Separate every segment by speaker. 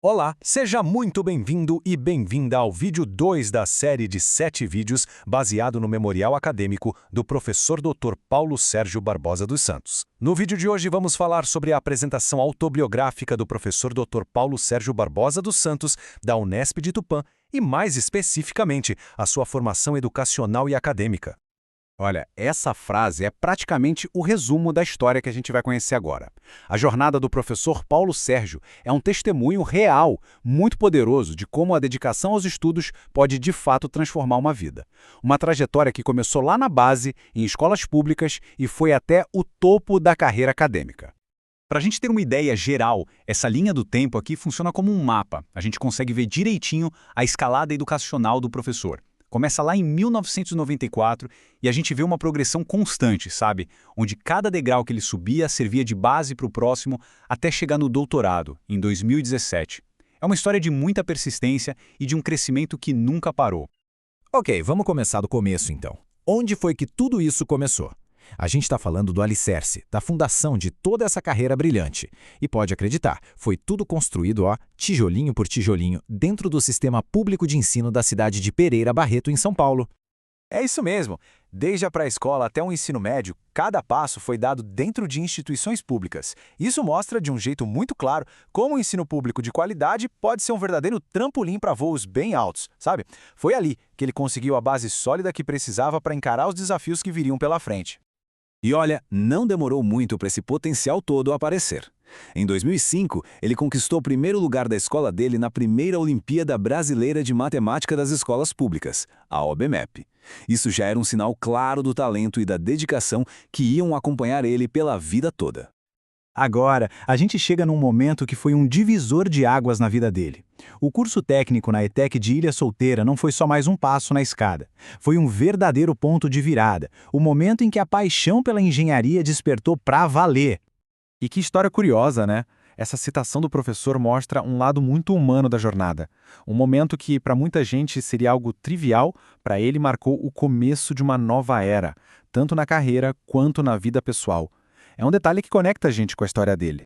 Speaker 1: Olá, seja muito bem-vindo e bem-vinda ao vídeo 2 da série de 7 vídeos baseado no Memorial Acadêmico do professor Dr. Paulo Sérgio Barbosa dos Santos. No vídeo de hoje vamos falar sobre a apresentação autobiográfica do professor Dr. Paulo Sérgio Barbosa dos Santos, da Unesp de Tupã, e mais especificamente, a sua formação educacional e acadêmica.
Speaker 2: Olha, essa frase é praticamente o resumo da história que a gente vai conhecer agora. A jornada do professor Paulo Sérgio é um testemunho real, muito poderoso, de como a dedicação aos estudos pode de fato transformar uma vida. Uma trajetória que começou lá na base, em escolas públicas, e foi até o topo da carreira acadêmica. Para a gente ter uma ideia geral, essa linha do tempo aqui funciona como um mapa. A gente consegue ver direitinho a escalada educacional do professor. Começa lá em 1994 e a gente vê uma progressão constante, sabe? Onde cada degrau que ele subia servia de base para o próximo até chegar no doutorado, em 2017. É uma história de muita persistência e de um crescimento que nunca parou.
Speaker 3: Ok, vamos começar do começo então. Onde foi que tudo isso começou? A gente está falando do alicerce, da fundação de toda essa carreira brilhante. E pode acreditar, foi tudo construído, tijolinho por tijolinho, dentro do sistema público de ensino da cidade de Pereira Barreto, em São Paulo.
Speaker 1: É isso mesmo. Desde a pré-escola até o ensino médio, cada passo foi dado dentro de instituições públicas. Isso mostra de um jeito muito claro como o ensino público de qualidade pode ser um verdadeiro trampolim para voos bem altos, sabe? Foi ali que ele conseguiu a base sólida que precisava para encarar os desafios que viriam pela frente.
Speaker 2: E olha, não demorou muito para esse potencial todo aparecer. Em 2005, ele conquistou o primeiro lugar da escola dele na primeira Olimpíada Brasileira de Matemática das Escolas Públicas, a OBMEP. Isso já era um sinal claro do talento e da dedicação que iam acompanhar ele pela vida toda. Agora, a gente chega num momento que foi um divisor de águas na vida dele. O curso técnico na ETEC de Ilha Solteira não foi só mais um passo na escada. Foi um verdadeiro ponto de virada, o momento em que a paixão pela engenharia despertou pra valer.
Speaker 4: E que história curiosa, né? Essa citação do professor mostra um lado muito humano da jornada. Um momento que, para muita gente, seria algo trivial, para ele marcou o começo de uma nova era, tanto na carreira quanto na vida pessoal. É um detalhe que conecta a gente com a história dele.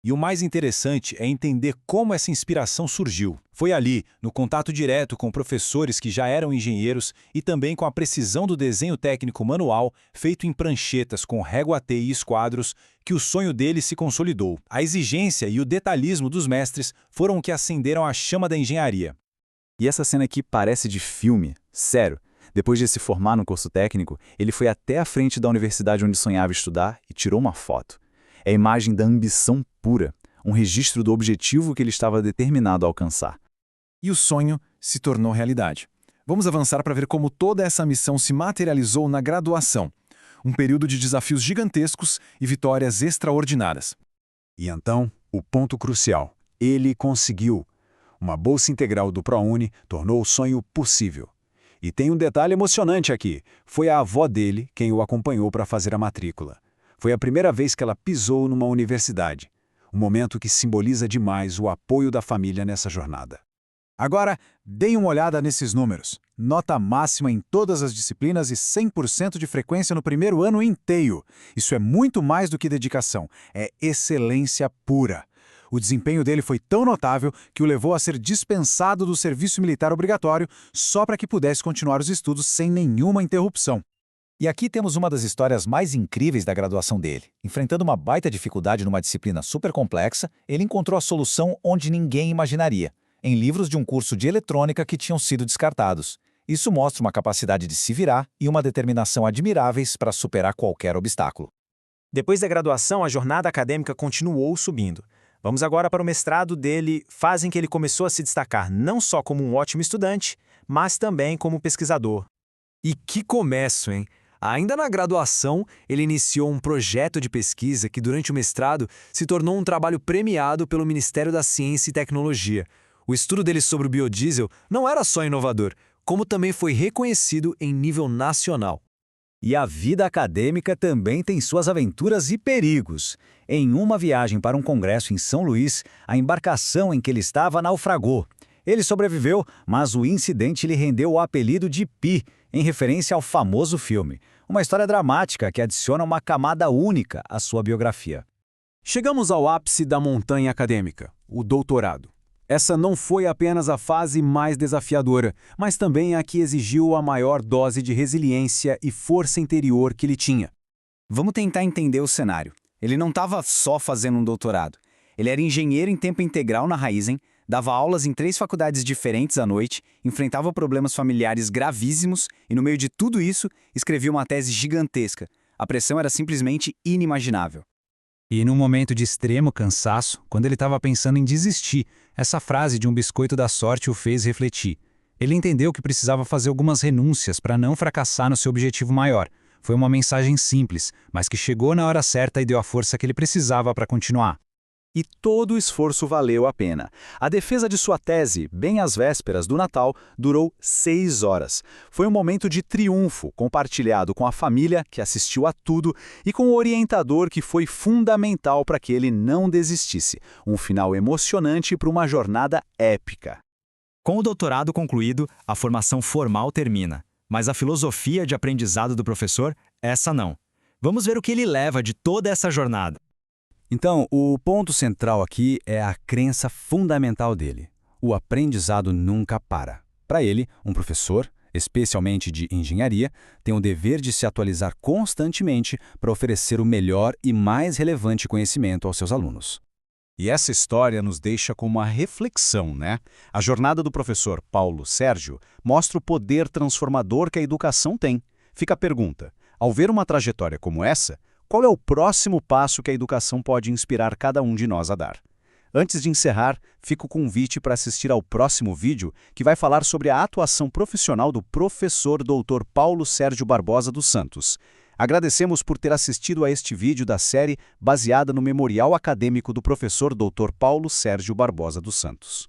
Speaker 1: E o mais interessante é entender como essa inspiração surgiu. Foi ali, no contato direto com professores que já eram engenheiros e também com a precisão do desenho técnico manual, feito em pranchetas com régua T e esquadros, que o sonho dele se consolidou. A exigência e o detalhismo dos mestres foram o que acenderam a chama da engenharia.
Speaker 2: E essa cena aqui parece de filme, sério. Depois de se formar no curso técnico, ele foi até a frente da universidade onde sonhava estudar e tirou uma foto. É a imagem da ambição pura, um registro do objetivo que ele estava determinado a alcançar.
Speaker 4: E o sonho se tornou realidade. Vamos avançar para ver como toda essa missão se materializou na graduação. Um período de desafios gigantescos e vitórias extraordinárias.
Speaker 5: E então, o ponto crucial. Ele conseguiu. Uma bolsa integral do ProUni tornou o sonho possível. E tem um detalhe emocionante aqui. Foi a avó dele quem o acompanhou para fazer a matrícula. Foi a primeira vez que ela pisou numa universidade. Um momento que simboliza demais o apoio da família nessa jornada.
Speaker 6: Agora, deem uma olhada nesses números. Nota máxima em todas as disciplinas e 100% de frequência no primeiro ano inteiro. Isso é muito mais do que dedicação. É excelência pura. O desempenho dele foi tão notável que o levou a ser dispensado do serviço militar obrigatório só para que pudesse continuar os estudos sem nenhuma interrupção.
Speaker 3: E aqui temos uma das histórias mais incríveis da graduação dele. Enfrentando uma baita dificuldade numa disciplina super complexa, ele encontrou a solução onde ninguém imaginaria, em livros de um curso de eletrônica que tinham sido descartados. Isso mostra uma capacidade de se virar e uma determinação admiráveis para superar qualquer obstáculo.
Speaker 7: Depois da graduação, a jornada acadêmica continuou subindo. Vamos agora para o mestrado dele, fase em que ele começou a se destacar não só como um ótimo estudante, mas também como pesquisador.
Speaker 1: E que começo, hein? Ainda na graduação, ele iniciou um projeto de pesquisa que, durante o mestrado, se tornou um trabalho premiado pelo Ministério da Ciência e Tecnologia. O estudo dele sobre o biodiesel não era só inovador, como também foi reconhecido em nível nacional.
Speaker 2: E a vida acadêmica também tem suas aventuras e perigos. Em uma viagem para um congresso em São Luís, a embarcação em que ele estava naufragou. Ele sobreviveu, mas o incidente lhe rendeu o apelido de Pi, em referência ao famoso filme. Uma história dramática que adiciona uma camada única à sua biografia.
Speaker 1: Chegamos ao ápice da montanha acadêmica, o doutorado.
Speaker 5: Essa não foi apenas a fase mais desafiadora, mas também a que exigiu a maior dose de resiliência e força interior que ele tinha.
Speaker 3: Vamos tentar entender o cenário. Ele não estava só fazendo um doutorado. Ele era engenheiro em tempo integral na Raizen, dava aulas em 3 faculdades diferentes à noite, enfrentava problemas familiares gravíssimos e, no meio de tudo isso, escrevia uma tese gigantesca. A pressão era simplesmente inimaginável.
Speaker 2: E num momento de extremo cansaço, quando ele estava pensando em desistir, essa frase de um biscoito da sorte o fez refletir. Ele entendeu que precisava fazer algumas renúncias para não fracassar no seu objetivo maior. Foi uma mensagem simples, mas que chegou na hora certa e deu a força que ele precisava para continuar.
Speaker 8: E todo o esforço valeu a pena. A defesa de sua tese, bem às vésperas do Natal, durou 6 horas. Foi um momento de triunfo, compartilhado com a família, que assistiu a tudo, e com o orientador, que foi fundamental para que ele não desistisse. Um final emocionante para uma jornada épica.
Speaker 9: Com o doutorado concluído, a formação formal termina. Mas a filosofia de aprendizado do professor, essa não. Vamos ver o que ele leva de toda essa jornada.
Speaker 8: Então, o ponto central aqui é a crença fundamental dele. O aprendizado nunca para. Para ele, um professor, especialmente de engenharia, tem o dever de se atualizar constantemente para oferecer o melhor e mais relevante conhecimento aos seus alunos.
Speaker 5: E essa história nos deixa com uma reflexão, né? A jornada do professor Paulo Sérgio mostra o poder transformador que a educação tem. Fica a pergunta: ao ver uma trajetória como essa, qual é o próximo passo que a educação pode inspirar cada um de nós a dar? Antes de encerrar, fica o convite para assistir ao próximo vídeo, que vai falar sobre a atuação profissional do professor Dr. Paulo Sérgio Barbosa dos Santos. Agradecemos por ter assistido a este vídeo da série baseada no Memorial Acadêmico do professor Dr. Paulo Sérgio Barbosa dos Santos.